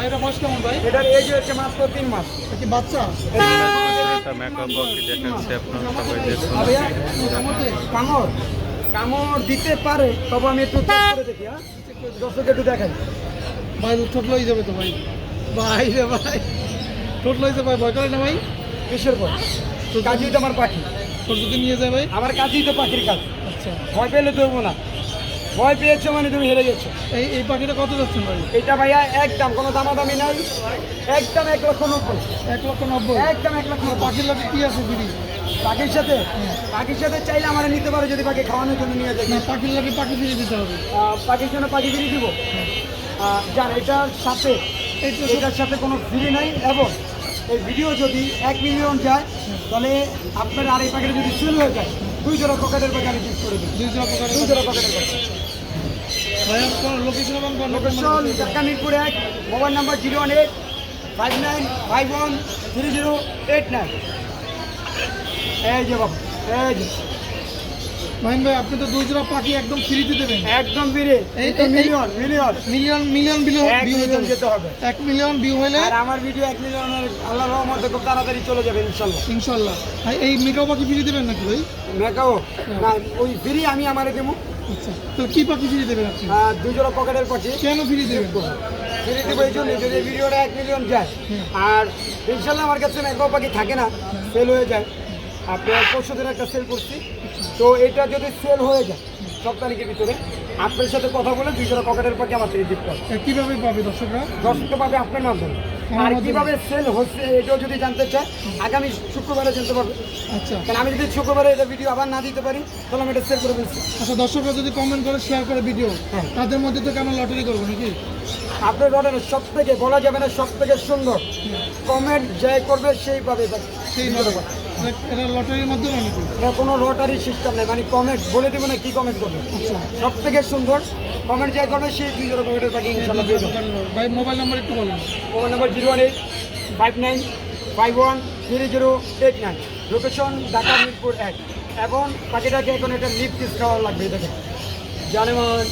এটা বয়স কেমন ভাই? এটার এজ হচ্ছে মাত্র 3 মাস। এটা কি বাচ্চা? এটা মেকআপ বক্স দেখাচ্ছে আপনারা সবাই দেখুন। ভাইয়া, কামড় দেয়? কামড় কামড় দিতে পারে, তবে আমি একটু চেক করে দেখি। হ্যাঁ, দর্শক একটু দেখেন। ভাই ঠোঁট লই যাবে তো ভাই। ভাই রে ভাই, ঠোঁট লইতে ভাই ভয় করে না ভাই? কিসের পর? কাজই তো আমার পাখি, ঠোঁট যদি নিয়ে যায় ভাই? আমার কাজই তো পাখির কাজ। আচ্ছা, ভয় পেলে দেবো না, ভয় পেয়েছো মানে তুমি হেরে গেছো। এই পাখিটা কত যাচ্ছেন ভাই? এটা ভাইয়া একদম কোনো দামাদামি নাই, একদম 1,90,000। 1,90,000। একদম 1,90,000। পাখির লাগে কি আছে ফ্রি? পাখির সাথে চাইলে আমরা নিতে পারো, যদি পাখি খাওয়ানোর জন্য নিয়ে যাই। না, পাখির লাগে পাখি ফ্রি দিতে হবে। পাখির জন্য পাখি ফ্রি দিব। জান, এটার সাথে কোনো ফ্রি নাই। এবং এই ভিডিও যদি 1 মিলিয়ন যায়, তাহলে আপনার আর এই পাখিটা যদি সেল হয়ে যায়, 2 জোড়া পকেটের পাখি আমি গিফট করে দিই। 2 জোড়া পকেটের 2 জোড়া পকেটের পাখি। ভাই আপনার লোকেশন এবং location Dhaka Mirpur 1, mobile number 01859513089। এই যে বাবু, এই যে মাহিন ভাই, আপনি তো 2 জোড়া পাখি একদম ফ্রিতে দেবেন। একদম ফিরে। এই তো মিলিয়ন ভিউ যেতে হবে। 1 মিলিয়ন ভিউ হলে আর আমার ভিডিও 1 মিলিয়নের আল্লাহর রহমতে খুব তাড়াতাড়ি চলে যাবে ইনশাল্লাহ। ইনশাআল্লাহ। ভাই এই মেকআপ পাখি ফ্রি দেবেন নাকি ভাই? মেকাও না, ওই ফ্রি আমি আমারে দেবো। আচ্ছা, তো কি পাখি ফ্রি দেবেন আপনি? 2 জোড়া পকেটের পাখি কেন ফ্রি দেবেন? ফ্রি দেবো এই জন্য, যদি এই ভিডিওটা 1 মিলিয়ন যায়। আর ইনশাল্লাহ আমার কাছে মেকাও পাখি থাকে না, সেল হয়ে যায়। আপনার পরশুদিন একটা সেল করছি, তো এটা যদি সেল হয়ে যায় সপ্তাহের ভিতরে, আপনার সাথে কথা বলে 2 জোড়া পকেটের পাখি আমার থেকে দিতে হবে। কিভাবে পাবে দর্শকরা? দর্শকটা পাবে আপনার মাধ্যমে। আর কিভাবে সেল হচ্ছে এটাও যদি জানতে চায়, আগামী শুক্রবারে জানতে পারবে। আচ্ছা, কারণ আমি যদি শুক্রবারে এটা ভিডিও আবার না দিতে পারি, তাহলে আমি এটা সেল করে ফেলছি। আচ্ছা, দর্শকরা যদি কমেন্ট করে শেয়ার করে ভিডিও, তাদের মধ্যে থেকে আমরা লটারি করবো নাকি? আপনার অর্ডারের সব থেকে বলা যাবে না, সব থেকে সুন্দর কমেন্ট যে করবে সেই পাবে। সেই এটা লটারির মাধ্যমে নাকি? এটা কোনো লটারি সিস্টেম নেই, মানে কমেন্ট বলে দেবো না কি কমেন্ট করবে। আচ্ছা, সব থেকে সুন্দর কমেন্ট যে করবে সেই 2 জোড়া পকেটের পাখি ইনশাল্লাহ পেয়ে যাবে। ভাই মোবাইল নাম্বার একটু বলুন। Mobile number 01859513089। Location Dhaka Mirpur 1। এবং পাখিটাকে এখন একটা লিপ কিস খাওয়া লাগবে, দেখেন জানেমান।